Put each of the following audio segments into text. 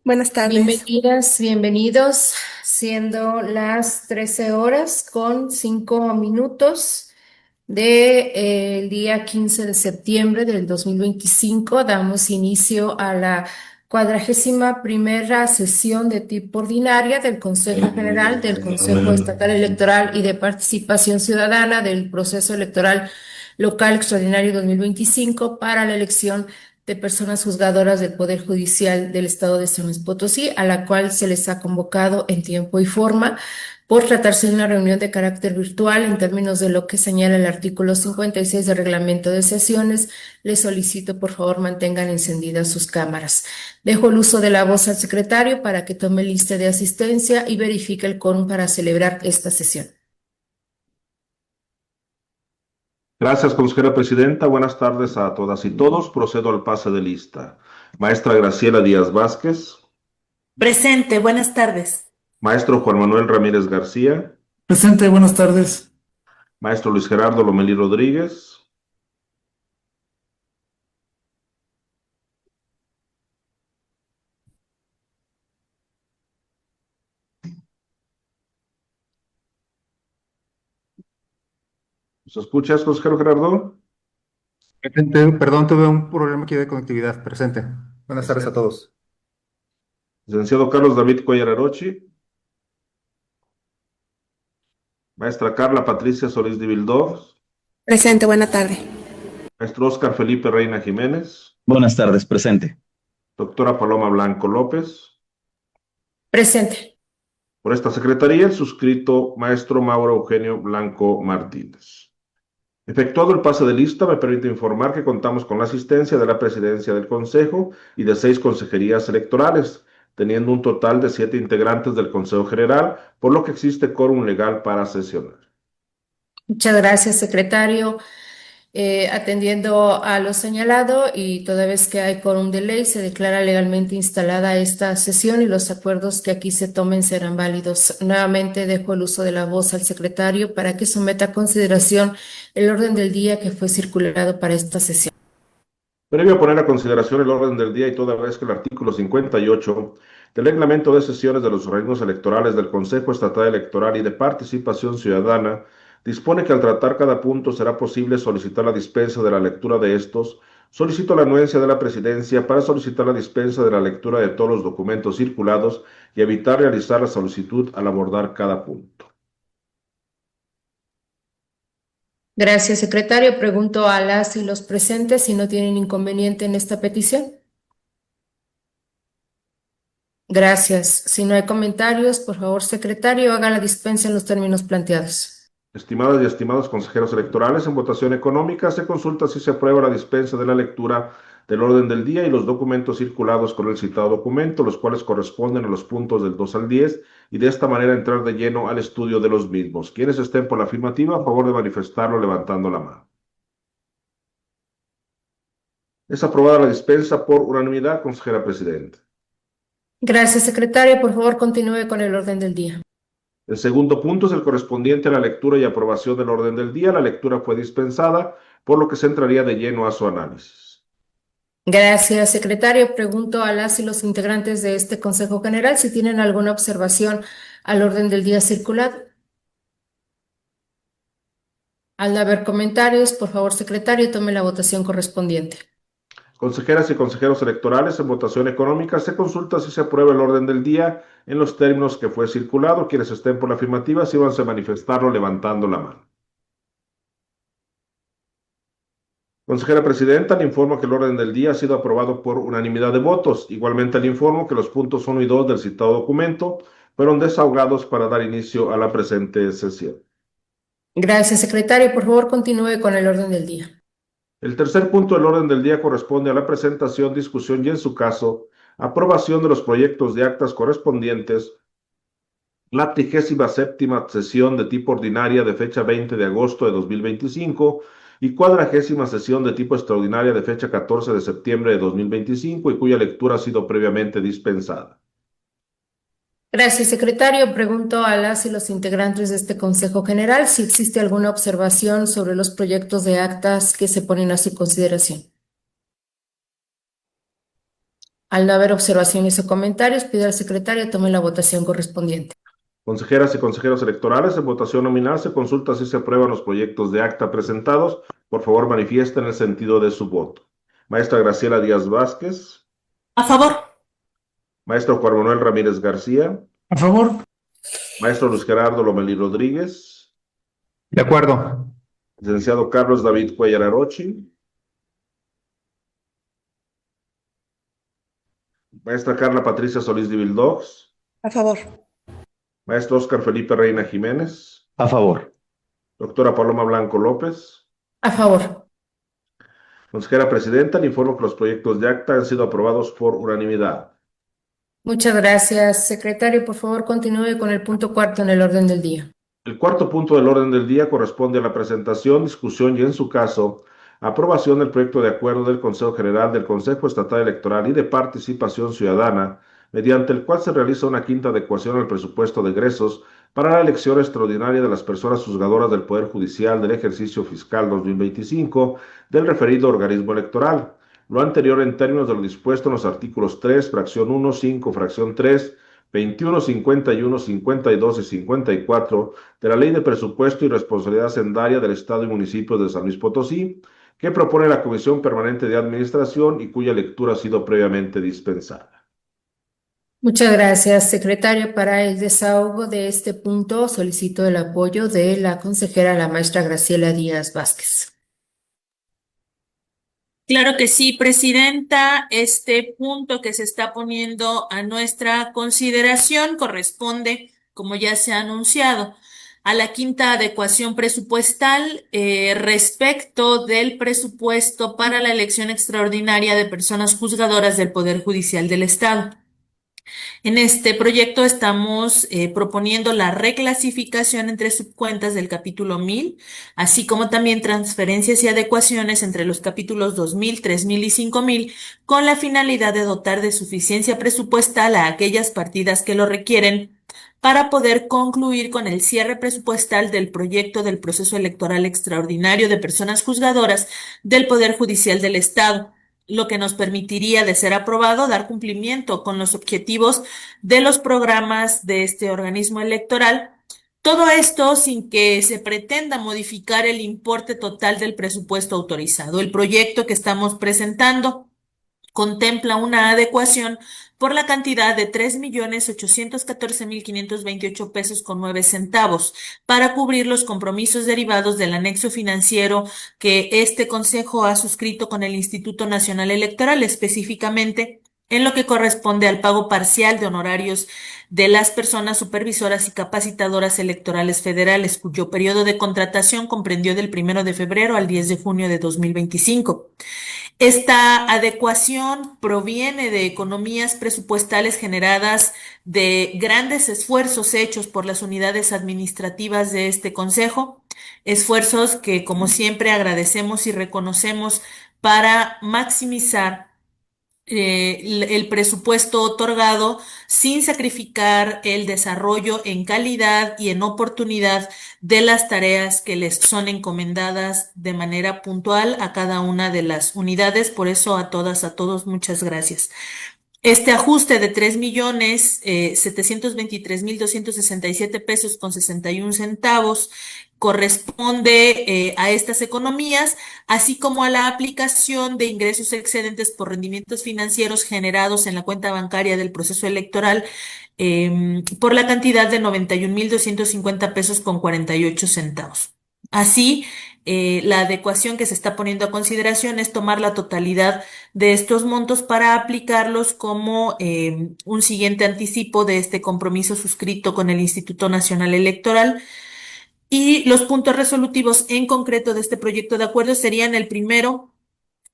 Buenas tardes. Bienvenidas, bienvenidos, siendo las 13 horas con 5 minutos del día 15 de septiembre del 2025. Damos inicio a la 41ª sesión de tipo ordinaria del Consejo General del Consejo Estatal Electoral y de Participación Ciudadana del Proceso Electoral Local Extraordinario 2025 para la elección de personas juzgadoras del Poder Judicial del Estado de San Luis Potosí, a la cual se les ha convocado en tiempo y forma por tratarse de una reunión de carácter virtual en términos de lo que señala el artículo 56 del reglamento de sesiones. Les solicito, por favor, mantengan encendidas sus cámaras. Dejo el uso de la voz al secretario para que tome lista de asistencia y verifique el quórum para celebrar esta sesión. Gracias, consejera presidenta. Buenas tardes a todas y todos. Procedo al pase de lista. Maestra Graciela Díaz Vázquez, Presente, buenas tardes. maestro Juan Manuel Ramírez García, Presente, buenas tardes. maestro Luis Gerardo Lomelí Rodríguez, ¿nos escuchas, consejero Gerardo? Presente, perdón, tuve un problema aquí de conectividad. Presente. Buenas tardes a todos. Licenciado Carlos David Cuellar Arochi, maestra Carla Patricia Solís de Vildós, Presente, buena tarde. maestro Óscar Felipe Reina Jiménez, Buenas tardes, presente. doctora Paloma Blanco López. Presente. Por esta secretaría, el suscrito maestro Mauro Eugenio Blanco Martínez. Efectuado el pase de lista, me permite informar que contamos con la asistencia de la presidencia del Consejo y de 6 consejerías electorales, teniendo un total de 7 integrantes del Consejo General, por lo que existe quórum legal para sesionar. Muchas gracias, secretario. Atendiendo a lo señalado y toda vez que hay quórum de ley, se declara legalmente instalada esta sesión y los acuerdos que aquí se tomen serán válidos. Nuevamente dejo el uso de la voz al secretario para que someta a consideración el orden del día que fue circulado para esta sesión. Previo a poner a consideración el orden del día y toda vez que el artículo 58 del reglamento de sesiones de los organismos electorales del Consejo Estatal Electoral y de Participación Ciudadana dispone que al tratar cada punto será posible solicitar la dispensa de la lectura de estos, solicito la anuencia de la presidencia para solicitar la dispensa de la lectura de todos los documentos circulados y evitar realizar la solicitud al abordar cada punto. Gracias, secretario. Pregunto a las y los presentes si no tienen inconveniente en esta petición. Gracias. Si no hay comentarios, por favor, secretario, haga la dispensa en los términos planteados. Estimadas y estimados consejeros electorales, en votación económica se consulta si se aprueba la dispensa de la lectura del orden del día y los documentos circulados con el citado documento, los cuales corresponden a los puntos del 2 al 10, y de esta manera entrar de lleno al estudio de los mismos. Quienes estén por la afirmativa, a favor de manifestarlo levantando la mano. Es aprobada la dispensa por unanimidad, consejera presidenta. Gracias, secretario. Por favor, continúe con el orden del día. El segundo punto es el correspondiente a la lectura y aprobación del orden del día. La lectura fue dispensada, por lo que se entraría de lleno a su análisis. Gracias, secretario. Pregunto a las y los integrantes de este Consejo General si tienen alguna observación al orden del día circulado. Al no haber comentarios, por favor, secretario, tome la votación correspondiente. Consejeras y consejeros electorales, en votación económica se consulta si se aprueba el orden del día en los términos que fue circulado. Quienes estén por la afirmativa, sírvanse a manifestarlo levantando la mano. Consejera presidenta, le informo que el orden del día ha sido aprobado por unanimidad de votos. Igualmente le informo que los puntos 1 y 2 del citado documento fueron desahogados para dar inicio a la presente sesión. Gracias, secretario. Por favor, continúe con el orden del día. El tercer punto del orden del día corresponde a la presentación, discusión y, en su caso, aprobación de los proyectos de actas correspondientes la 37ª sesión de tipo ordinaria de fecha 20 de agosto de 2025 y 40ª sesión de tipo extraordinaria de fecha 14 de septiembre de 2025 y cuya lectura ha sido previamente dispensada. Gracias, secretario. Pregunto a las y los integrantes de este Consejo General si existe alguna observación sobre los proyectos de actas que se ponen a su consideración. Al no haber observaciones o comentarios, pido al secretario tome la votación correspondiente. Consejeras y consejeros electorales, en votación nominal se consulta si se aprueban los proyectos de acta presentados. Por favor, manifiesten el sentido de su voto. Maestra Graciela Díaz Vázquez. A favor. Maestro Juan Manuel Ramírez García. A favor. Maestro Luis Gerardo Lomelí Rodríguez. De acuerdo. Licenciado Carlos David Cuellar Arochi. Maestra Carla Patricia Solís de Vildox. A favor. Maestro Óscar Felipe Reina Jiménez. A favor. Doctora Paloma Blanco López. A favor. Consejera Presidenta, le informo que los proyectos de acta han sido aprobados por unanimidad. Muchas gracias, secretario. Por favor, continúe con el punto cuarto en el orden del día. El cuarto punto del orden del día corresponde a la presentación, discusión y, en su caso, aprobación del proyecto de acuerdo del Consejo General del Consejo Estatal Electoral y de Participación Ciudadana, mediante el cual se realiza una quinta adecuación al presupuesto de egresos para la elección extraordinaria de las personas juzgadoras del Poder Judicial del ejercicio fiscal 2025 del referido organismo electoral. Lo anterior en términos de lo dispuesto en los artículos 3, fracción 1, 5, fracción 3, 21, 51, 52 y 54 de la Ley de Presupuesto y Responsabilidad Hacendaria del Estado y Municipios de San Luis Potosí, que propone la Comisión Permanente de Administración y cuya lectura ha sido previamente dispensada. Muchas gracias, secretario. Para el desahogo de este punto, solicito el apoyo de la consejera, la maestra Graciela Díaz Vázquez. Claro que sí, Presidenta. Este punto que se está poniendo a nuestra consideración corresponde, como ya se ha anunciado, a la quinta adecuación presupuestal respecto del presupuesto para la elección extraordinaria de personas juzgadoras del Poder Judicial del Estado. En este proyecto estamos proponiendo la reclasificación entre subcuentas del capítulo 1000, así como también transferencias y adecuaciones entre los capítulos 2000, 3000 y 5000, con la finalidad de dotar de suficiencia presupuestal a aquellas partidas que lo requieren para poder concluir con el cierre presupuestal del proyecto del proceso electoral extraordinario de personas juzgadoras del Poder Judicial del Estado, lo que nos permitiría, de ser aprobado, dar cumplimiento con los objetivos de los programas de este organismo electoral. Todo esto sin que se pretenda modificar el importe total del presupuesto autorizado. El proyecto que estamos presentando contempla una adecuación por la cantidad de 3.814.528 pesos con 9 centavos para cubrir los compromisos derivados del anexo financiero que este Consejo ha suscrito con el Instituto Nacional Electoral, específicamente en lo que corresponde al pago parcial de honorarios de las personas supervisoras y capacitadoras electorales federales, cuyo periodo de contratación comprendió del 1 de febrero al 10 de junio de 2025. Esta adecuación proviene de economías presupuestales generadas de grandes esfuerzos hechos por las unidades administrativas de este Consejo, esfuerzos que, como siempre, agradecemos y reconocemos para maximizar el presupuesto otorgado sin sacrificar el desarrollo en calidad y en oportunidad de las tareas que les son encomendadas de manera puntual a cada una de las unidades. Por eso a todas, a todos, muchas gracias. Este ajuste de 3.723.267 pesos con 61 centavos corresponde a estas economías, así como a la aplicación de ingresos excedentes por rendimientos financieros generados en la cuenta bancaria del proceso electoral por la cantidad de 91.250 pesos con 48 centavos. Así, la adecuación que se está poniendo a consideración es tomar la totalidad de estos montos para aplicarlos como un siguiente anticipo de este compromiso suscrito con el Instituto Nacional Electoral. Y los puntos resolutivos en concreto de este proyecto de acuerdo serían: el primero,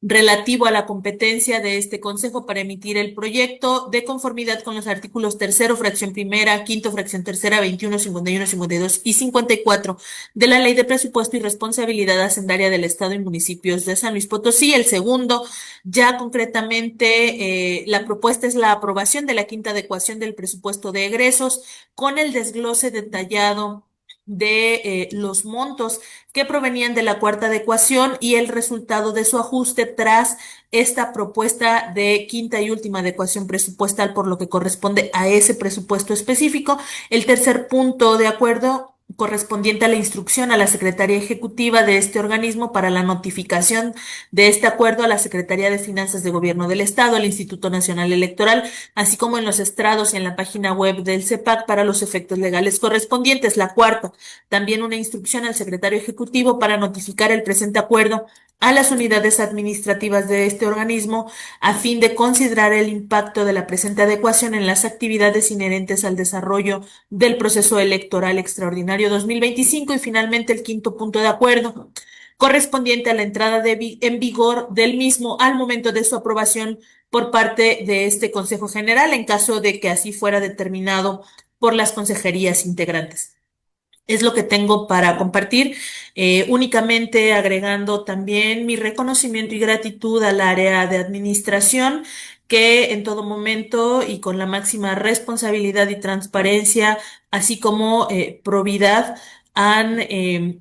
relativo a la competencia de este Consejo para emitir el proyecto de conformidad con los artículos 3º, fracción primera, 5º, fracción tercera, 21, 51, 52 y 54 de la Ley de Presupuesto y Responsabilidad Hacendaria del Estado y Municipios de San Luis Potosí. El segundo, ya concretamente, la propuesta es la aprobación de la quinta adecuación del presupuesto de egresos con el desglose detallado de los montos que provenían de la cuarta adecuación y el resultado de su ajuste tras esta propuesta de quinta y última adecuación presupuestal, por lo que corresponde a ese presupuesto específico. El tercer punto de acuerdo correspondiente a la instrucción a la Secretaría Ejecutiva de este organismo para la notificación de este acuerdo a la Secretaría de Finanzas de Gobierno del Estado, al Instituto Nacional Electoral, así como en los estrados y en la página web del CEPAC para los efectos legales correspondientes. La cuarta, también una instrucción al Secretario Ejecutivo para notificar el presente acuerdo a las unidades administrativas de este organismo a fin de considerar el impacto de la presente adecuación en las actividades inherentes al desarrollo del proceso electoral extraordinario 2025. Y finalmente el quinto punto de acuerdo correspondiente a la entrada en vigor del mismo al momento de su aprobación por parte de este Consejo General en caso de que así fuera determinado por las consejerías integrantes. Es lo que tengo para compartir, únicamente agregando también mi reconocimiento y gratitud al área de administración que en todo momento y con la máxima responsabilidad y transparencia, así como probidad, han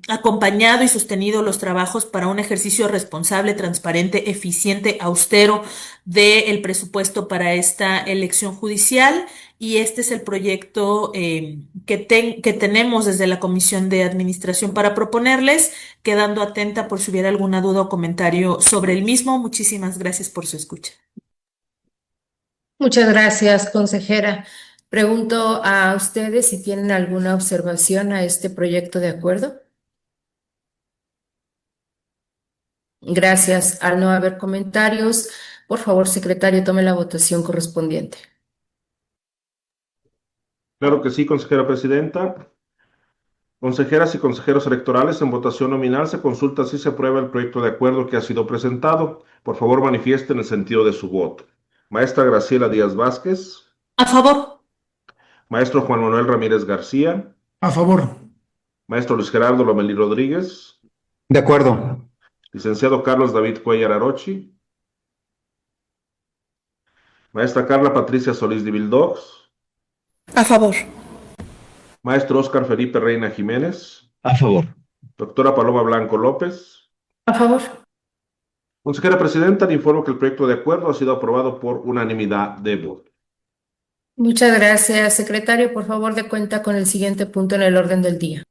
acompañado y sostenido los trabajos para un ejercicio responsable, transparente, eficiente, austero del presupuesto para esta elección judicial. Y este es el proyecto que tenemos desde la Comisión de Administración para proponerles, quedando atenta por si hubiera alguna duda o comentario sobre el mismo. Muchísimas gracias por su escucha. Muchas gracias, consejera. Pregunto a ustedes si tienen alguna observación a este proyecto de acuerdo. Gracias. Al no haber comentarios, por favor, secretario, tome la votación correspondiente. Claro que sí, consejera presidenta. Consejeras y consejeros electorales, en votación nominal se consulta si se aprueba el proyecto de acuerdo que ha sido presentado. Por favor, manifiesten el sentido de su voto. Maestra Graciela Díaz Vázquez. A favor. Maestro Juan Manuel Ramírez García. A favor. Maestro Luis Gerardo Lomelí Rodríguez. De acuerdo. Licenciado Carlos David Cuellar Arochi. Maestra Carla Patricia Solís de Vildox. A favor. Maestro Óscar Felipe Reina Jiménez. A favor. Doctora Paloma Blanco López. A favor. Consejera presidenta, le informo que el proyecto de acuerdo ha sido aprobado por unanimidad de votos. Muchas gracias, secretario. Por favor, dé cuenta con el siguiente punto en el orden del día.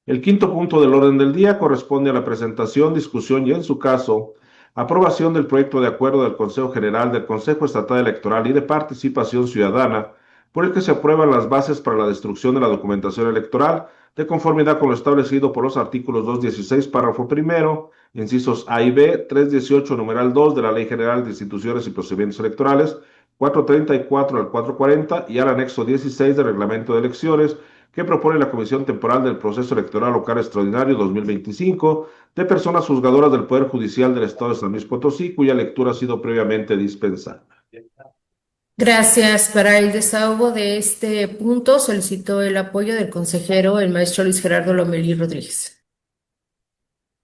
El quinto punto del orden del día corresponde a la presentación, discusión y, en su caso, aprobación del proyecto de acuerdo del Consejo General del Consejo Estatal Electoral y de Participación Ciudadana, por el que se aprueban las bases para la destrucción de la documentación electoral, de conformidad con lo establecido por los artículos 216, párrafo primero, incisos A y B, 318, numeral 2 de la Ley General de Instituciones y Procedimientos Electorales, 434 al 440 y al anexo 16 del Reglamento de Elecciones, que propone la Comisión Temporal del Proceso Electoral Local Extraordinario 2025 de personas juzgadoras del Poder Judicial del Estado de San Luis Potosí, cuya lectura ha sido previamente dispensada. Gracias. Para el desahogo de este punto solicito el apoyo del consejero, el maestro Luis Gerardo Lomelí Rodríguez.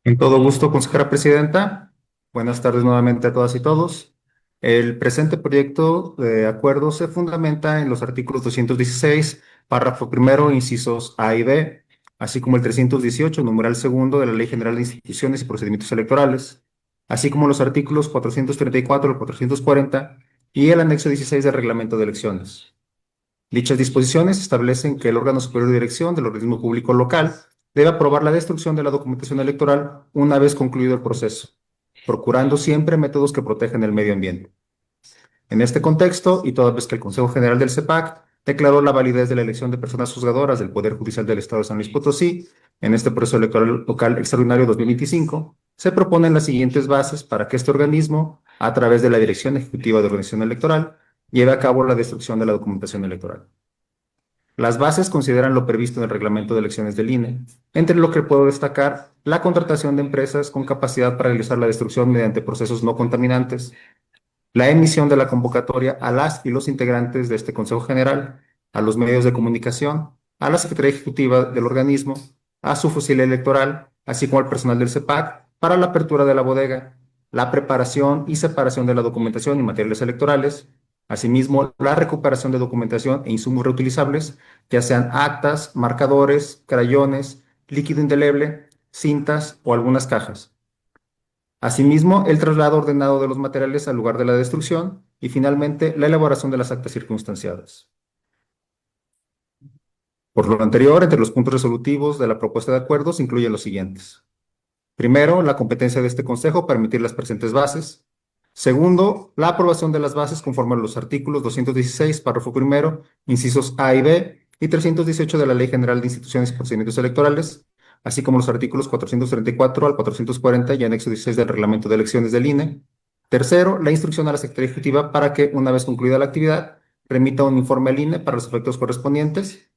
En todo gusto, consejera presidenta. Buenas tardes nuevamente a todas y todos. El presente proyecto de acuerdo se fundamenta en los artículos 216, párrafo primero, incisos A y B, así como el 318, numeral segundo de la Ley General de Instituciones y Procedimientos Electorales, así como los artículos 434 al 440 y el anexo 16 del Reglamento de Elecciones. Dichas disposiciones establecen que el órgano superior de dirección del organismo público local debe aprobar la destrucción de la documentación electoral una vez concluido el proceso, procurando siempre métodos que protejan el medio ambiente. En este contexto, y toda vez que el Consejo General del CEPAC declaró la validez de la elección de personas juzgadoras del Poder Judicial del Estado de San Luis Potosí en este proceso electoral local extraordinario 2025, se proponen las siguientes bases para que este organismo, a través de la Dirección Ejecutiva de Organización Electoral, lleve a cabo la destrucción de la documentación electoral. Las bases consideran lo previsto en el Reglamento de Elecciones del INE, entre lo que puedo destacar la contratación de empresas con capacidad para realizar la destrucción mediante procesos no contaminantes, la emisión de la convocatoria a las y los integrantes de este Consejo General, a los medios de comunicación, a la Secretaría Ejecutiva del organismo, a su fusil electoral, así como al personal del CEPAC, para la apertura de la bodega, la preparación y separación de la documentación y materiales electorales, Asimismo, la recuperación de documentación e insumos reutilizables, ya sean actas, marcadores, crayones, líquido indeleble, cintas o algunas cajas. Asimismo, el traslado ordenado de los materiales al lugar de la destrucción y finalmente la elaboración de las actas circunstanciadas. Por lo anterior, entre los puntos resolutivos de la propuesta de acuerdo se incluyen los siguientes. Primero, la competencia de este Consejo para emitir las presentes bases. Segundo, la aprobación de las bases conforme a los artículos 216, párrafo primero, incisos A y B, y 318 de la Ley General de Instituciones y Procedimientos Electorales, así como los artículos 434 al 440 y anexo 16 del Reglamento de Elecciones del INE. Tercero, la instrucción a la Secretaría Ejecutiva para que, una vez concluida la actividad, remita un informe al INE para los efectos correspondientes.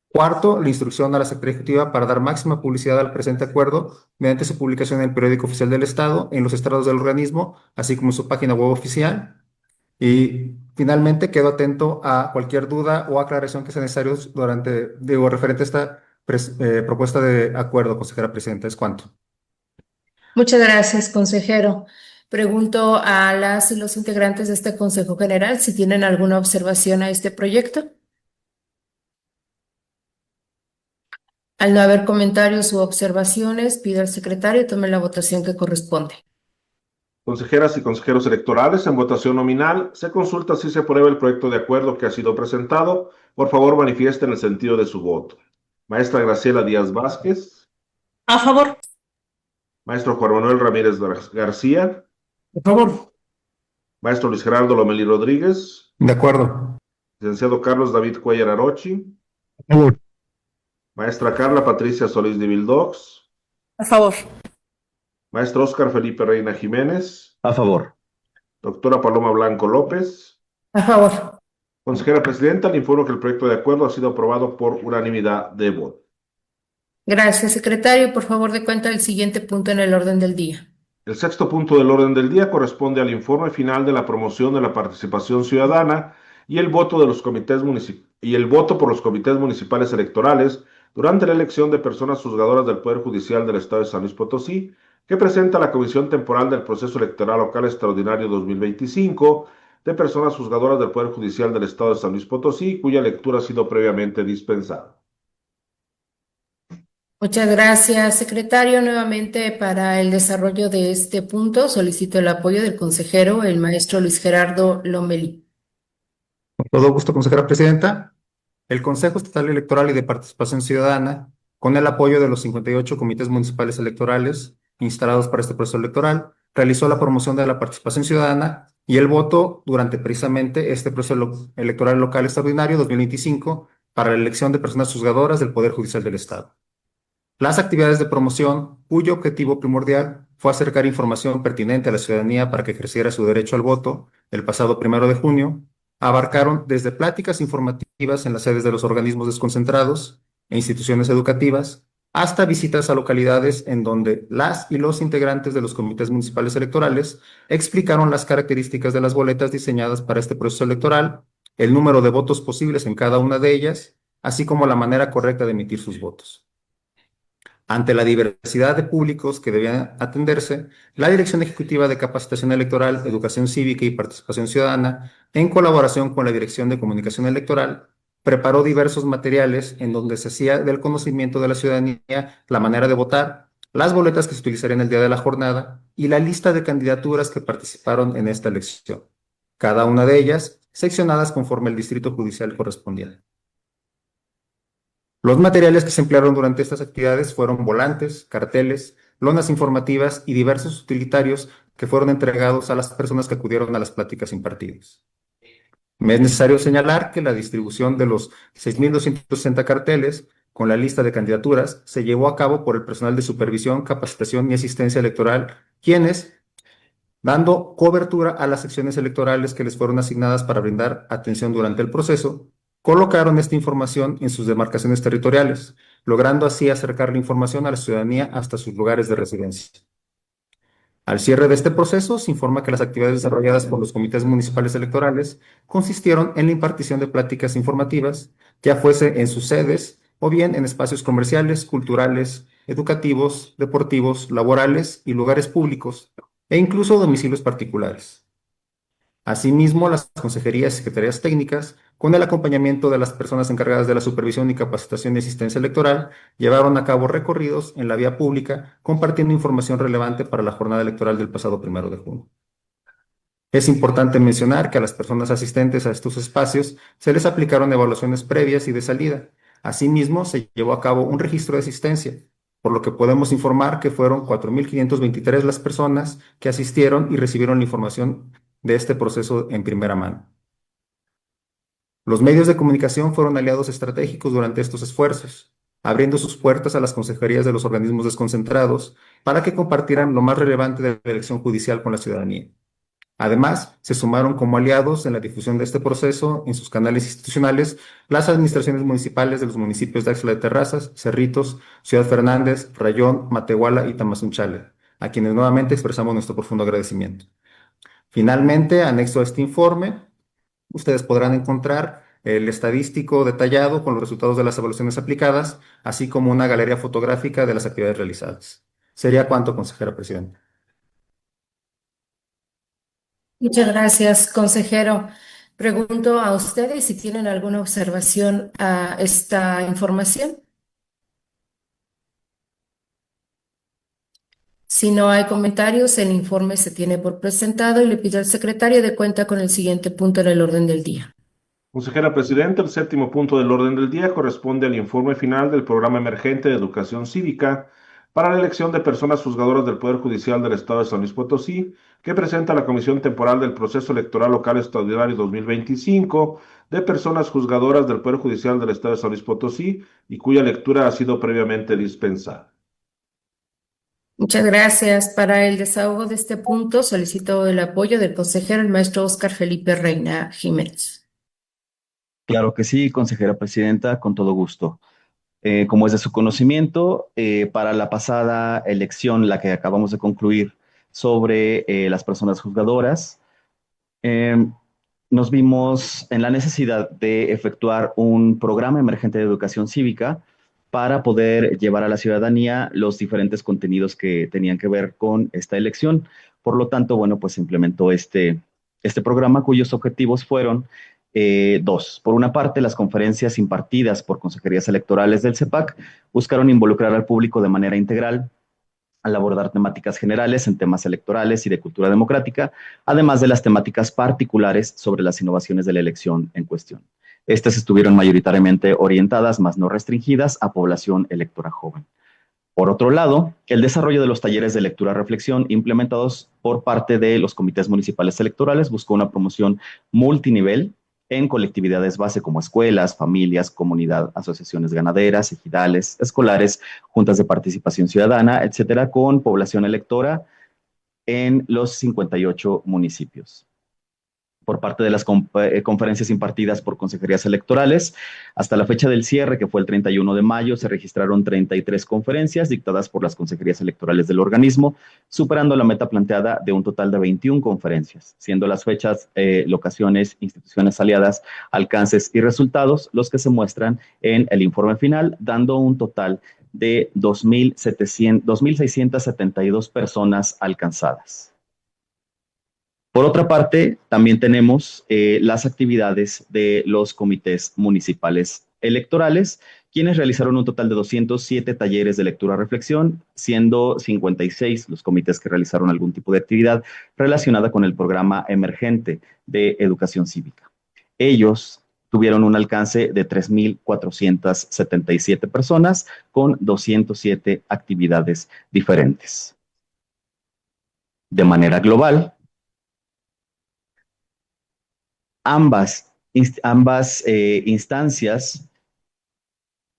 Cuarto, la instrucción a la Secretaría Ejecutiva para dar máxima publicidad al presente acuerdo mediante su publicación en el Periódico Oficial del Estado, en los estrados del organismo, así como en su página web oficial. Y finalmente, quedo atento a cualquier duda o aclaración que sea necesario referente a esta propuesta de acuerdo, consejera presidenta. Es cuanto. Muchas gracias, consejero. Pregunto a las y los integrantes de este Consejo General si tienen alguna observación a este proyecto. Al no haber comentarios u observaciones, pido al secretario tome la votación que corresponde. Consejeras y consejeros electorales, en votación nominal, se consulta si se aprueba el proyecto de acuerdo que ha sido presentado. Por favor, manifiesten el sentido de su voto. Maestra Graciela Díaz Vázquez. A favor. Maestro Juan Manuel Ramírez García. A favor. Maestro Luis Gerardo Lomelí Rodríguez. De acuerdo. Licenciado Carlos David Cuellar Arochi. A favor. Maestra Carla Patricia Solís de Vildox. A favor. Maestro Óscar Felipe Reina Jiménez. A favor. Doctora Paloma Blanco López. A favor. Consejera Presidenta, le informo que el proyecto de acuerdo ha sido aprobado por unanimidad de votos. Gracias, secretario. Por favor, dé cuenta del siguiente punto en el orden del día. El sexto punto del orden del día corresponde al informe final de la promoción de la participación ciudadana y el voto por los comités municipales electorales durante la elección de personas juzgadoras del Poder Judicial del Estado de San Luis Potosí, que presenta la Comisión Temporal del Proceso Electoral Local Extraordinario 2025 de personas juzgadoras del Poder Judicial del Estado de San Luis Potosí, cuya lectura ha sido previamente dispensada. Muchas gracias, secretario. Nuevamente, para el desarrollo de este punto, solicito el apoyo del consejero, el maestro Luis Gerardo Lomelí. Con todo gusto, consejera presidenta. El Consejo Estatal Electoral y de Participación Ciudadana, con el apoyo de los 58 comités municipales electorales instalados para este proceso electoral, realizó la promoción de la participación ciudadana y el voto durante precisamente este proceso electoral local extraordinario 2025 para la elección de personas juzgadoras del Poder Judicial del Estado. Las actividades de promoción, cuyo objetivo primordial fue acercar información pertinente a la ciudadanía para que ejerciera su derecho al voto el pasado 1 de junio, abarcaron desde pláticas informativas en las sedes de los organismos desconcentrados e instituciones educativas, hasta visitas a localidades en donde las y los integrantes de los comités municipales electorales explicaron las características de las boletas diseñadas para este proceso electoral, el número de votos posibles en cada una de ellas, así como la manera correcta de emitir sus votos. Ante la diversidad de públicos que debían atenderse, la Dirección Ejecutiva de Capacitación Electoral, Educación Cívica y Participación Ciudadana, en colaboración con la Dirección de Comunicación Electoral, preparó diversos materiales en donde se hacía del conocimiento de la ciudadanía la manera de votar, las boletas que se utilizarían el día de la jornada y la lista de candidaturas que participaron en esta elección, cada una de ellas seccionadas conforme el distrito judicial correspondiente. Los materiales que se emplearon durante estas actividades fueron volantes, carteles, lonas informativas y diversos utilitarios que fueron entregados a las personas que acudieron a las pláticas impartidas. Me es necesario señalar que la distribución de los 6,260 carteles con la lista de candidaturas se llevó a cabo por el personal de supervisión, capacitación y asistencia electoral, quienes, dando cobertura a las secciones electorales que les fueron asignadas para brindar atención durante el proceso, colocaron esta información en sus demarcaciones territoriales, logrando así acercar la información a la ciudadanía hasta sus lugares de residencia. Al cierre de este proceso, se informa que las actividades desarrolladas por los comités municipales electorales consistieron en la impartición de pláticas informativas, ya fuese en sus sedes o bien en espacios comerciales, culturales, educativos, deportivos, laborales y lugares públicos, e incluso domicilios particulares. Asimismo, las consejerías y secretarías técnicas, con el acompañamiento de las personas encargadas de la supervisión y capacitación y asistencia electoral, llevaron a cabo recorridos en la vía pública, compartiendo información relevante para la jornada electoral del pasado 1 de junio. Es importante mencionar que a las personas asistentes a estos espacios se les aplicaron evaluaciones previas y de salida. Asimismo, se llevó a cabo un registro de asistencia, por lo que podemos informar que fueron 4.523 las personas que asistieron y recibieron la información de este proceso en primera mano. Los medios de comunicación fueron aliados estratégicos durante estos esfuerzos, abriendo sus puertas a las consejerías de los organismos desconcentrados para que compartieran lo más relevante de la elección judicial con la ciudadanía. Además, se sumaron como aliados en la difusión de este proceso en sus canales institucionales las administraciones municipales de los municipios de Axla de Terrazas, Cerritos, Ciudad Fernández, Rayón, Matehuala y Tamazunchale, a quienes nuevamente expresamos nuestro profundo agradecimiento. Finalmente, anexo a este informe, ustedes podrán encontrar el estadístico detallado con los resultados de las evaluaciones aplicadas, así como una galería fotográfica de las actividades realizadas. Sería cuanto, consejera presidenta. Muchas gracias, consejero. Pregunto a ustedes si tienen alguna observación a esta información. Si no hay comentarios, el informe se tiene por presentado y le pido al secretario de cuenta con el siguiente punto en el orden del día. Consejera Presidenta, el séptimo punto del orden del día corresponde al informe final del Programa Emergente de Educación Cívica para la elección de personas juzgadoras del Poder Judicial del Estado de San Luis Potosí, que presenta la Comisión Temporal del Proceso Electoral Local Extraordinario 2025 de personas juzgadoras del Poder Judicial del Estado de San Luis Potosí y cuya lectura ha sido previamente dispensada. Muchas gracias. Para el desahogo de este punto, solicito el apoyo del consejero, el maestro Óscar Felipe Reina Jiménez. Claro que sí, consejera presidenta, con todo gusto. Como es de su conocimiento, para la pasada elección, la que acabamos de concluir sobre las personas juzgadoras, eh, nos vimos en la necesidad de efectuar un programa emergente de educación cívica para poder llevar a la ciudadanía los diferentes contenidos que tenían que ver con esta elección. Por lo tanto, bueno, pues se implementó este programa cuyos objetivos fueron dos. Por una parte, las conferencias impartidas por consejerías electorales del CEPAC buscaron involucrar al público de manera integral al abordar temáticas generales en temas electorales y de cultura democrática, además de las temáticas particulares sobre las innovaciones de la elección en cuestión. Estas estuvieron mayoritariamente orientadas, más no restringidas, a población electora joven. Por otro lado, el desarrollo de los talleres de lectura-reflexión implementados por parte de los comités municipales electorales buscó una promoción multinivel en colectividades base como escuelas, familias, comunidad, asociaciones ganaderas, ejidales, escolares, juntas de participación ciudadana, etcétera, con población electora en los 58 municipios. Por parte de las conferencias impartidas por consejerías electorales, hasta la fecha del cierre, que fue el 31 de mayo, se registraron 33 conferencias dictadas por las consejerías electorales del organismo, superando la meta planteada de un total de 21 conferencias, siendo las fechas, locaciones, instituciones aliadas, alcances y resultados los que se muestran en el informe final, dando un total de 2.672 personas alcanzadas. Por otra parte, también tenemos las actividades de los comités municipales electorales, quienes realizaron un total de 207 talleres de lectura-reflexión, siendo 56 los comités que realizaron algún tipo de actividad relacionada con el programa emergente de educación cívica. Ellos tuvieron un alcance de 3.477 personas con 207 actividades diferentes. De manera global, ambas instancias,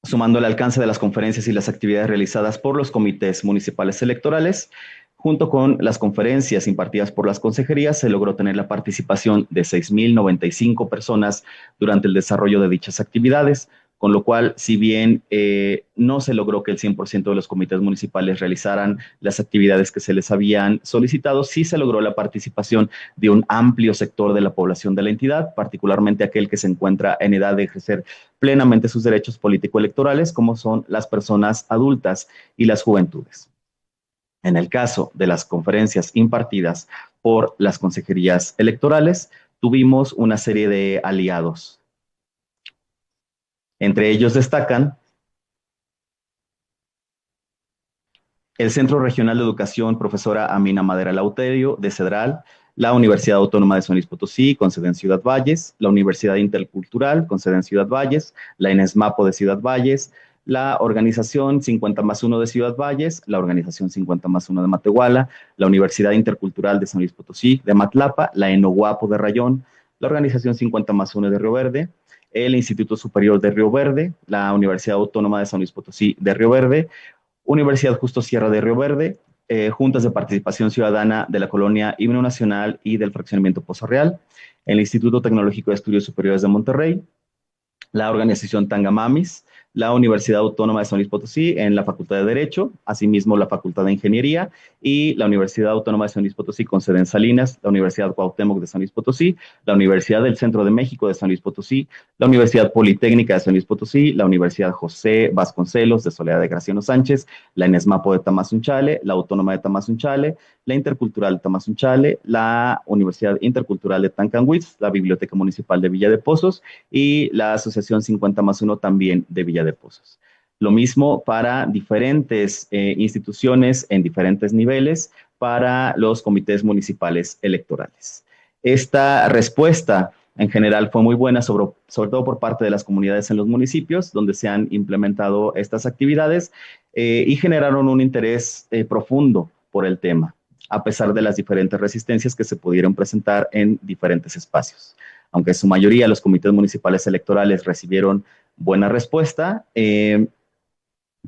sumando el alcance de las conferencias y las actividades realizadas por los comités municipales electorales, junto con las conferencias impartidas por las consejerías, se logró tener la participación de 6.095 personas durante el desarrollo de dichas actividades, con lo cual, si bien no se logró que el 100% de los comités municipales realizaran las actividades que se les habían solicitado, sí se logró la participación de un amplio sector de la población de la entidad, particularmente aquel que se encuentra en edad de ejercer plenamente sus derechos político-electorales, como son las personas adultas y las juventudes. En el caso de las conferencias impartidas por las consejerías electorales. Tuvimos una serie de aliados. Entre ellos destacan el Centro Regional de Educación Profesora Amina Madera Lauterio de Cedral, la Universidad Autónoma de San Luis Potosí, con sede en Ciudad Valles, la Universidad Intercultural, con sede en Ciudad Valles, la ENESMAPO de Ciudad Valles, la Organización 50+1 de Ciudad Valles, la Organización 50+1 de Matehuala, la Universidad Intercultural de San Luis Potosí, de Matlapa, la ENOGUAPO de Rayón, la Organización 50+1 de Río Verde, el Instituto Superior de Río Verde, la Universidad Autónoma de San Luis Potosí de Río Verde, Universidad Justo Sierra de Río Verde, Juntas de Participación Ciudadana de la Colonia Himno Nacional y del Fraccionamiento Pozo Real, el Instituto Tecnológico de Estudios Superiores de Monterrey, la Organización Tangamamis, la Universidad Autónoma de San Luis Potosí en la Facultad de Derecho, asimismo la Facultad de Ingeniería y la Universidad Autónoma de San Luis Potosí con sede en Salinas, la Universidad Cuauhtémoc de San Luis Potosí, la Universidad del Centro de México de San Luis Potosí, la Universidad Politécnica de San Luis Potosí, la Universidad José Vasconcelos de Soledad de Graciano Sánchez, la ENESMAPO de Tamazunchale, la Autónoma de Tamazunchale, la Intercultural de Tamazunchale, la Universidad Intercultural de Tancanwitz, la Biblioteca Municipal de Villa de Pozos y la Asociación 50+1 también de Villa de Pozos. Lo mismo para diferentes instituciones en diferentes niveles para los comités municipales electorales. Esta respuesta en general fue muy buena, sobre todo por parte de las comunidades en los municipios donde se han implementado estas actividades y generaron un interés profundo por el tema, a pesar de las diferentes resistencias que se pudieron presentar en diferentes espacios. Aunque en su mayoría los comités municipales electorales recibieron buena respuesta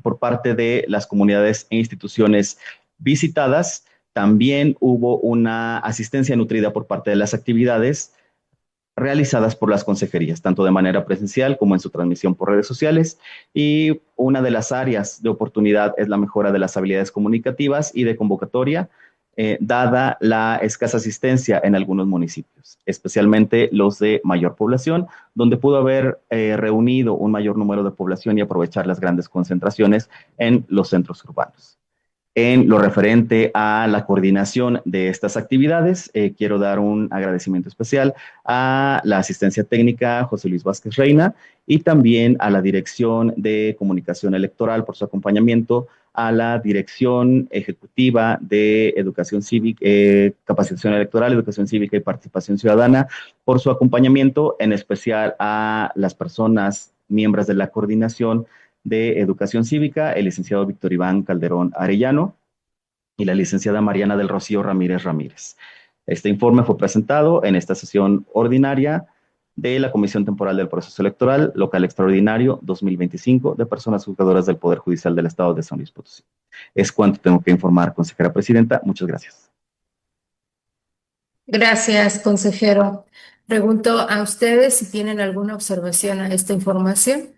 por parte de las comunidades e instituciones visitadas, también hubo una asistencia nutrida por parte de las actividades realizadas por las consejerías, tanto de manera presencial como en su transmisión por redes sociales, y una de las áreas de oportunidad es la mejora de las habilidades comunicativas y de convocatoria, dada la escasa asistencia en algunos municipios, especialmente los de mayor población, donde pudo haber reunido un mayor número de población y aprovechar las grandes concentraciones en los centros urbanos. En lo referente a la coordinación de estas actividades, quiero dar un agradecimiento especial a la asistencia técnica José Luis Vázquez Reina y también a la Dirección de Comunicación Electoral por su acompañamiento, a la Dirección Ejecutiva de Educación Cívica, Capacitación Electoral, Educación Cívica y Participación Ciudadana por su acompañamiento, en especial a las personas miembros de la coordinación de Educación Cívica, el licenciado Víctor Iván Calderón Arellano y la licenciada Mariana del Rocío Ramírez Ramírez. Este informe fue presentado en esta sesión ordinaria de la Comisión Temporal del Proceso Electoral Local Extraordinario 2025 de personas juzgadoras del Poder Judicial del Estado de San Luis Potosí. Es cuanto tengo que informar, consejera presidenta. Muchas gracias. Gracias, consejero. Pregunto a ustedes si tienen alguna observación a esta información.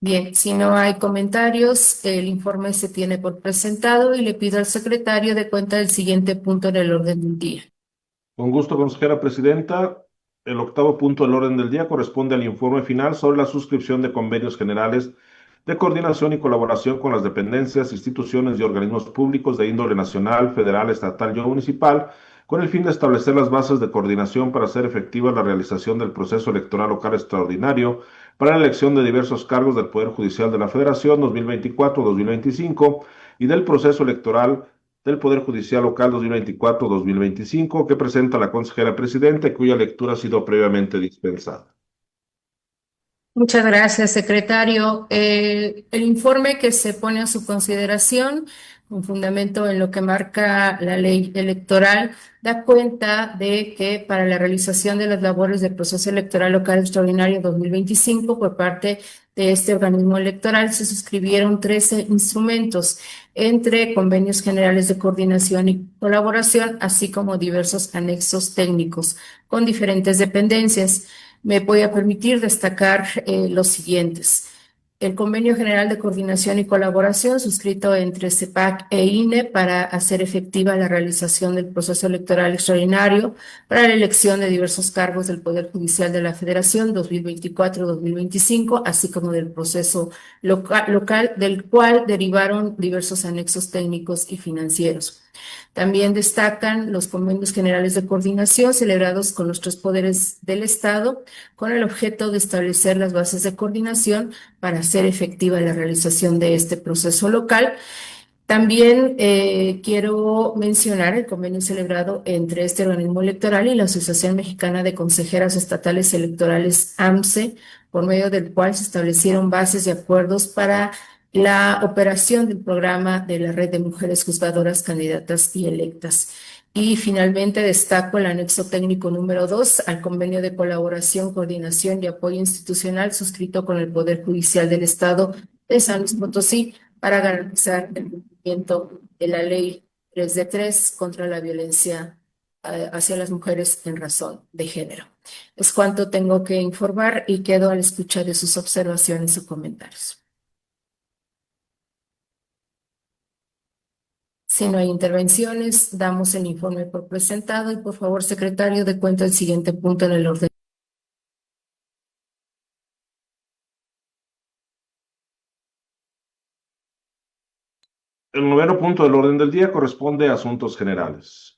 Bien, si no hay comentarios, el informe se tiene por presentado y le pido al secretario de cuenta del siguiente punto en el orden del día. Con gusto, consejera presidenta. El octavo punto del orden del día corresponde al informe final sobre la suscripción de convenios generales de coordinación y colaboración con las dependencias, instituciones y organismos públicos de índole nacional, federal, estatal y municipal, con el fin de establecer las bases de coordinación para hacer efectiva la realización del proceso electoral local extraordinario para la elección de diversos cargos del Poder Judicial de la Federación 2024-2025 y del proceso electoral del Poder Judicial Local 2024-2025 que presenta la consejera presidenta y cuya lectura ha sido previamente dispensada. Muchas gracias, secretario. El informe que se pone a su consideración, con fundamento en lo que marca la ley electoral, da cuenta de que para la realización de las labores del proceso electoral local extraordinario 2025 por parte de este organismo electoral se suscribieron 13 instrumentos, entre convenios generales de coordinación y colaboración, así como diversos anexos técnicos con diferentes dependencias. Me voy a permitir destacar los siguientes. el Convenio General de Coordinación y Colaboración suscrito entre CEPAC e INE para hacer efectiva la realización del proceso electoral extraordinario para la elección de diversos cargos del Poder Judicial de la Federación 2024-2025, así como del proceso local, del cual derivaron diversos anexos técnicos y financieros. También destacan los convenios generales de coordinación celebrados con los tres poderes del Estado, con el objeto de establecer las bases de coordinación para hacer efectiva la realización de este proceso local. También quiero mencionar el convenio celebrado entre este organismo electoral y la Asociación Mexicana de Consejeras Estatales Electorales, AMCE, por medio del cual se establecieron bases y acuerdos para la operación del programa de la Red de Mujeres Juzgadoras, Candidatas y Electas. Y finalmente destaco el anexo técnico número 2 al convenio de colaboración, coordinación y apoyo institucional suscrito con el Poder Judicial del Estado de San Luis Potosí para garantizar el cumplimiento de la Ley 3 de 3 contra la violencia hacia las mujeres en razón de género. Es cuanto tengo que informar y quedo a la escucha de sus observaciones o comentarios. Si no hay intervenciones, damos el informe por presentado y por favor, secretario, dé cuenta del siguiente punto en el orden. El noveno punto del orden del día corresponde a asuntos generales.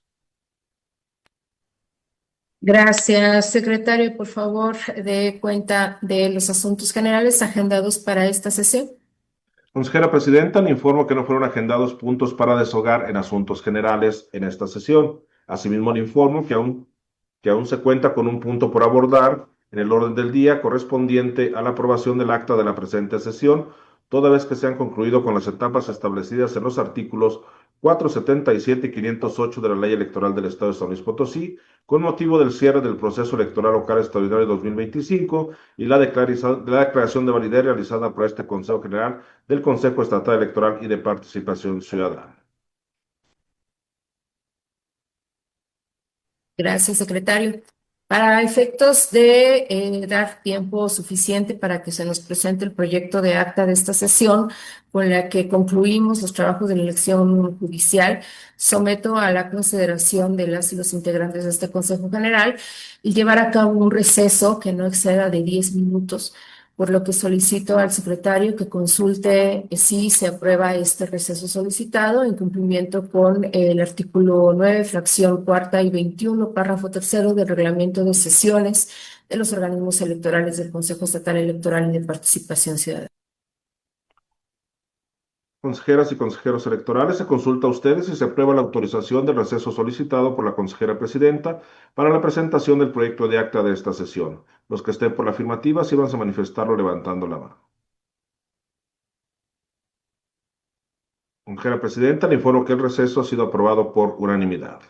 Gracias, secretario. Por favor, dé cuenta de los asuntos generales agendados para esta sesión. Consejera Presidenta, le informo que no fueron agendados puntos para deshogar en asuntos generales en esta sesión. Asimismo, le informo que aún se cuenta con un punto por abordar en el orden del día correspondiente a la aprobación del acta de la presente sesión, toda vez que se han concluido con las etapas establecidas en los artículos 477 y 508 de la Ley Electoral del Estado de San Luis Potosí, con motivo del cierre del proceso electoral local extraordinario 2025 y la declaración de validez realizada por este Consejo General del Consejo Estatal Electoral y de Participación Ciudadana. Gracias, secretario. Para efectos de dar tiempo suficiente para que se nos presente el proyecto de acta de esta sesión con la que concluimos los trabajos de la elección judicial, someto a la consideración de las y los integrantes de este Consejo General y llevar a cabo un receso que no exceda de 10 minutos, por lo que solicito al secretario que consulte si se aprueba este receso solicitado en cumplimiento con el artículo 9, fracción cuarta y 21, párrafo tercero del reglamento de sesiones de los organismos electorales del Consejo Estatal Electoral y de Participación Ciudadana. Consejeras y consejeros electorales, se consulta a ustedes si se aprueba la autorización del receso solicitado por la consejera presidenta para la presentación del proyecto de acta de esta sesión. Los que estén por la afirmativa, sí van a manifestarlo levantando la mano. Consejera presidenta, le informo que el receso ha sido aprobado por unanimidad.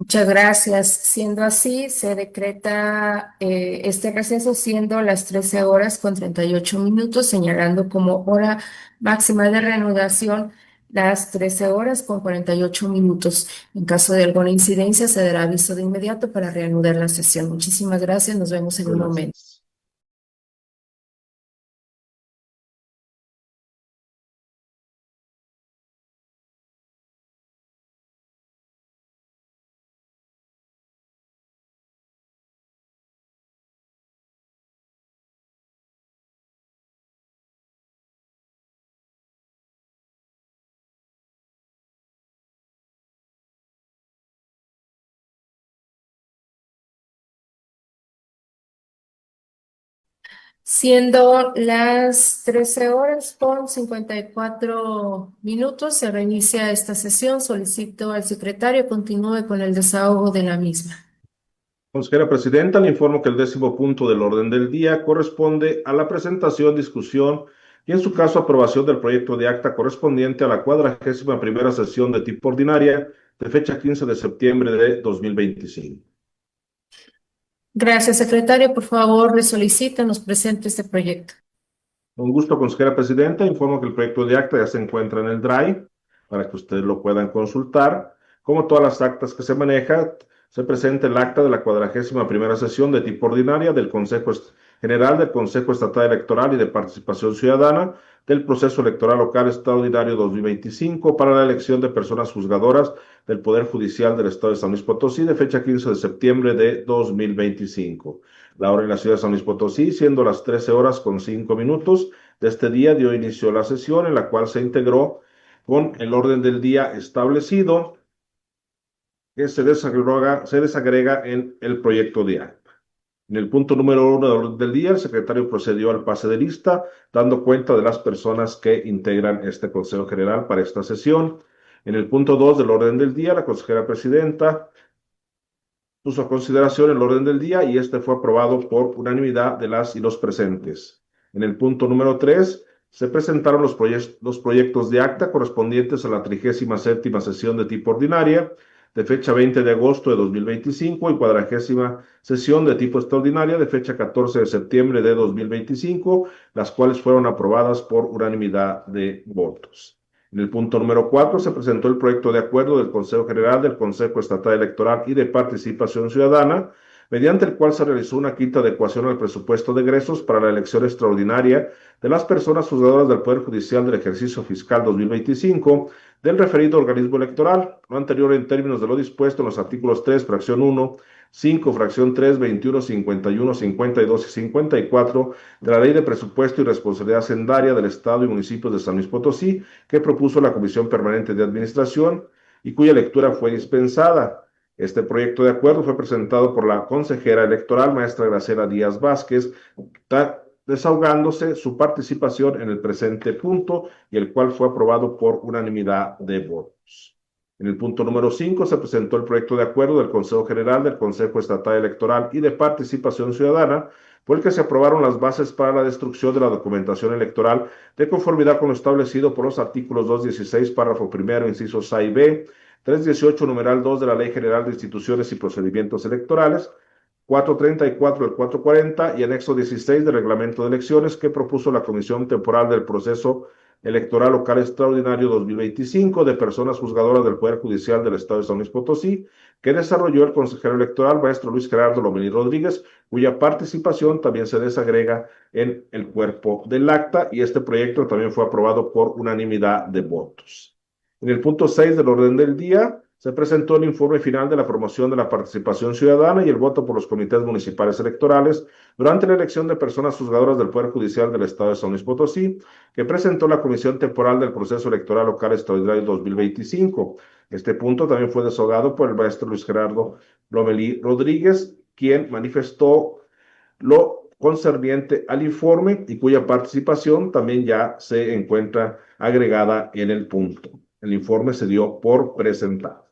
Muchas gracias. Siendo así, se decreta este receso siendo las 13 horas con 38 minutos, señalando como hora máxima de reanudación las 13 horas con 48 minutos. En caso de alguna incidencia, se dará aviso de inmediato para reanudar la sesión. Muchísimas gracias. Nos vemos en un momento. Siendo las 13 horas con 54 minutos, se reinicia esta sesión. Solicito al secretario continúe con el desahogo de la misma. Consejera presidenta, le informo que el 10º punto del orden del día corresponde a la presentación, discusión y, en su caso, aprobación del proyecto de acta correspondiente a la 41ª sesión de tipo ordinaria de fecha 15 de septiembre de 2025. Gracias, secretario. Por favor, le solicito nos presente este proyecto. Con gusto, consejera presidenta, informo que el proyecto de acta ya se encuentra en el Drive para que ustedes lo puedan consultar. Como todas las actas que se manejan, se presenta el acta de la 41ª sesión de tipo ordinaria del Consejo general del Consejo Estatal Electoral y de Participación Ciudadana del Proceso Electoral Local Extraordinario 2025 para la elección de personas juzgadoras del Poder Judicial del Estado de San Luis Potosí de fecha 15 de septiembre de 2025. La hora en la ciudad de San Luis Potosí, siendo las 13 horas con 5 minutos de este día, dio inicio a la sesión en la cual se integró con el orden del día establecido que se desagrega en el proyecto de acta. En el punto número 1 del orden del día, el secretario procedió al pase de lista, dando cuenta de las personas que integran este Consejo General para esta sesión. En el punto 2 del orden del día, la consejera presidenta puso a consideración el orden del día y este fue aprobado por unanimidad de las y los presentes. En el punto número 3, se presentaron los proyectos de acta correspondientes a la 37ª sesión de tipo ordinaria, de fecha 20 de agosto de 2025 y 40ª sesión de tipo extraordinaria de fecha 14 de septiembre de 2025, las cuales fueron aprobadas por unanimidad de votos. En el punto número 4 se presentó el proyecto de acuerdo del Consejo General del Consejo Estatal Electoral y de Participación Ciudadana, mediante el cual se realizó una quinta adecuación al presupuesto de egresos para la elección extraordinaria de las personas juzgadoras del Poder Judicial del ejercicio fiscal 2025 del referido organismo electoral, lo anterior en términos de lo dispuesto en los artículos 3, fracción 1, 5, fracción 3, 21, 51, 52 y 54 de la Ley de Presupuesto y Responsabilidad Hacendaria del Estado y Municipios de San Luis Potosí, que propuso la Comisión Permanente de Administración y cuya lectura fue dispensada. Este proyecto de acuerdo fue presentado por la consejera electoral, maestra Graciela Díaz Vázquez, desahogándose su participación en el presente punto y el cual fue aprobado por unanimidad de votos. En el punto número 5 se presentó el proyecto de acuerdo del Consejo General del Consejo Estatal Electoral y de Participación Ciudadana, por el que se aprobaron las bases para la destrucción de la documentación electoral de conformidad con lo establecido por los artículos 216, párrafo primero, incisos A y B, 318, numeral 2 de la Ley General de Instituciones y Procedimientos Electorales, 434 del 440 y anexo 16 del Reglamento de Elecciones que propuso la Comisión Temporal del Proceso Electoral Local Extraordinario 2025 de personas juzgadoras del Poder Judicial del Estado de San Luis Potosí, que desarrolló el consejero electoral maestro Luis Gerardo Lomelí Rodríguez, cuya participación también se desagrega en el cuerpo del acta, y este proyecto también fue aprobado por unanimidad de votos. En el punto 6 del orden del día, se presentó el informe final de la promoción de la participación ciudadana y el voto por los comités municipales electorales durante la elección de personas juzgadoras del Poder Judicial del Estado de San Luis Potosí, que presentó la Comisión Temporal del Proceso Electoral Local Extraordinario 2025. Este punto también fue desahogado por el maestro Luis Gerardo Lomelí Rodríguez, quien manifestó lo concerniente al informe y cuya participación también ya se encuentra agregada en el punto. El informe se dio por presentado.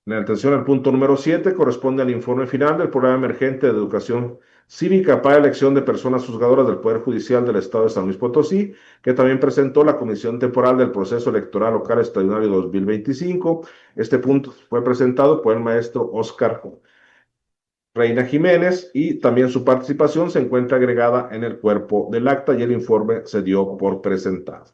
En atención al punto número 7, corresponde al informe final del Programa Emergente de Educación Cívica para elección de personas juzgadoras del Poder Judicial del Estado de San Luis Potosí, que también presentó la Comisión Temporal del Proceso Electoral Local Extraordinario 2025. Este punto fue presentado por el maestro Óscar Reina Jiménez y también su participación se encuentra agregada en el cuerpo del acta y el informe se dio por presentado.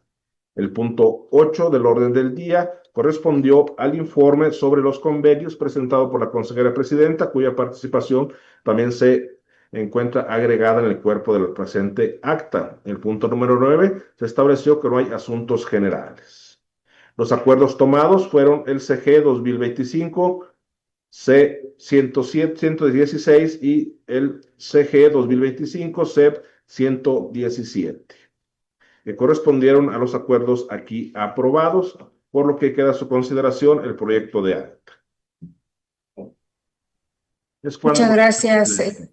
El punto 8 del orden del día correspondió al informe sobre los convenios presentado por la consejera presidenta, cuya participación también se encuentra agregada en el cuerpo del presente acta. El punto número 9 se estableció que no hay asuntos generales. Los acuerdos tomados fueron el CG 2025, C 116 y el CG 2025, CEP 117. Que correspondieron a los acuerdos aquí aprobados, por lo que queda a su consideración el proyecto de acta. Muchas gracias.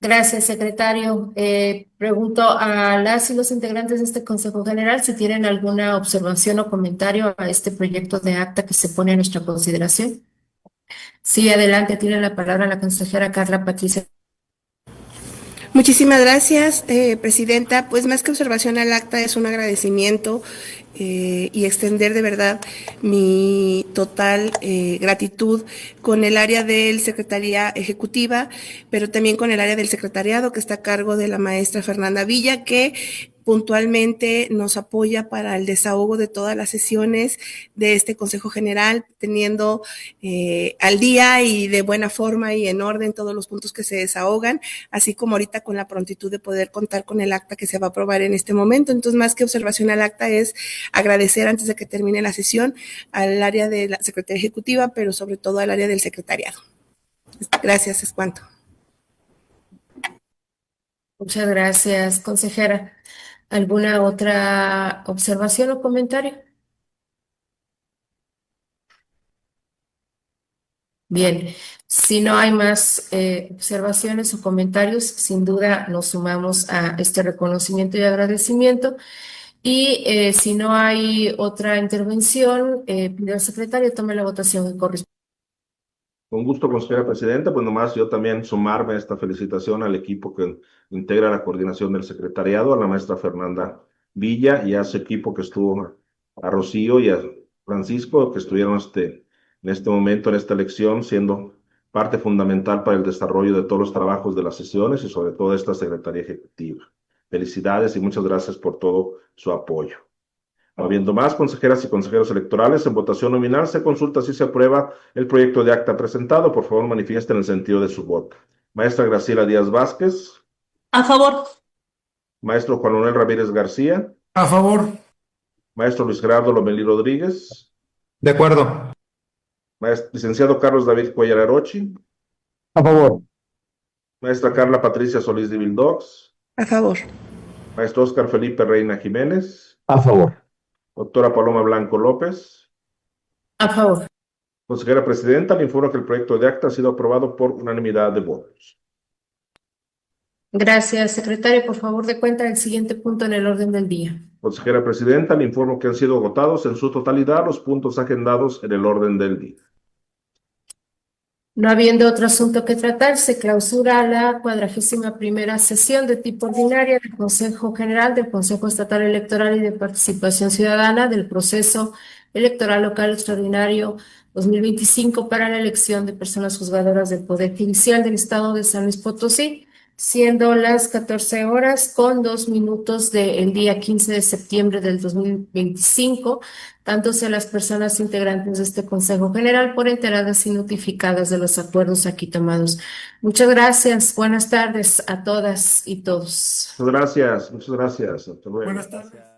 Gracias, secretario. Pregunto a las y los integrantes de este Consejo General si tienen alguna observación o comentario a este proyecto de acta que se pone a nuestra consideración. Sí, adelante, tiene la palabra la consejera Carla Patricia. Muchísimas gracias, presidenta. Pues más que observación al acta es un agradecimiento y extender de verdad mi total gratitud con el área del Secretaría Ejecutiva, pero también con el área del secretariado que está a cargo de la maestra Fernanda Villa, que puntualmente nos apoya para el desahogo de todas las sesiones de este Consejo General, teniendo al día y de buena forma y en orden todos los puntos que se desahogan, así como ahorita con la prontitud de poder contar con el acta que se va a aprobar en este momento. Entonces, más que observación al acta, es agradecer antes de que termine la sesión al área de la Secretaría Ejecutiva, pero sobre todo al área del secretariado. Gracias, es cuanto. Muchas gracias, consejera. ¿Alguna otra observación o comentario? Bien, si no hay más observaciones o comentarios, sin duda nos sumamos a este reconocimiento y agradecimiento. Y si no hay otra intervención, pido al secretario tome la votación que corresponde. Con gusto, consejera presidenta, pues nomás yo también sumarme a esta felicitación al equipo que integra la coordinación del secretariado, a la maestra Fernanda Villa y a su equipo que estuvo, a Rocío y a Francisco, que estuvieron en este momento, en esta elección, siendo parte fundamental para el desarrollo de todos los trabajos de las sesiones y sobre todo de esta Secretaría Ejecutiva. Felicidades y muchas gracias por todo su apoyo. Habiendo más consejeras y consejeros electorales, en votación nominal se consulta si se aprueba el proyecto de acta presentado. Por favor, manifiesten el sentido de su voto. Maestra Graciela Díaz Vázquez. A favor. Maestro Juan Manuel Ramírez García. A favor. Maestro Luis Gerardo Lomelí Rodríguez. De acuerdo. Licenciado Carlos David Cuellar Arochi. A favor. Maestra Carla Patricia Solís de Vildox. A favor. Maestro Óscar Felipe Reina Jiménez. A favor. Doctora Paloma Blanco López. A favor. Consejera presidenta, le informo que el proyecto de acta ha sido aprobado por unanimidad de votos. Gracias, secretario. Por favor, dé cuenta del siguiente punto en el orden del día. Consejera presidenta, le informo que han sido agotados en su totalidad los puntos agendados en el orden del día. No habiendo otro asunto que tratar, se clausura la 41ª sesión de tipo ordinaria del Consejo General del Consejo Estatal Electoral y de Participación Ciudadana del proceso electoral local extraordinario 2025 para la elección de personas juzgadoras del Poder Judicial del Estado de San Luis Potosí, siendo las 14 horas con 2 minutos del día 15 de septiembre del 2025, dándose a las personas integrantes de este Consejo General por enteradas y notificadas de los acuerdos aquí tomados. Muchas gracias. Buenas tardes a todas y todos. Muchas gracias. Muchas gracias. Hasta luego. Buenas tardes.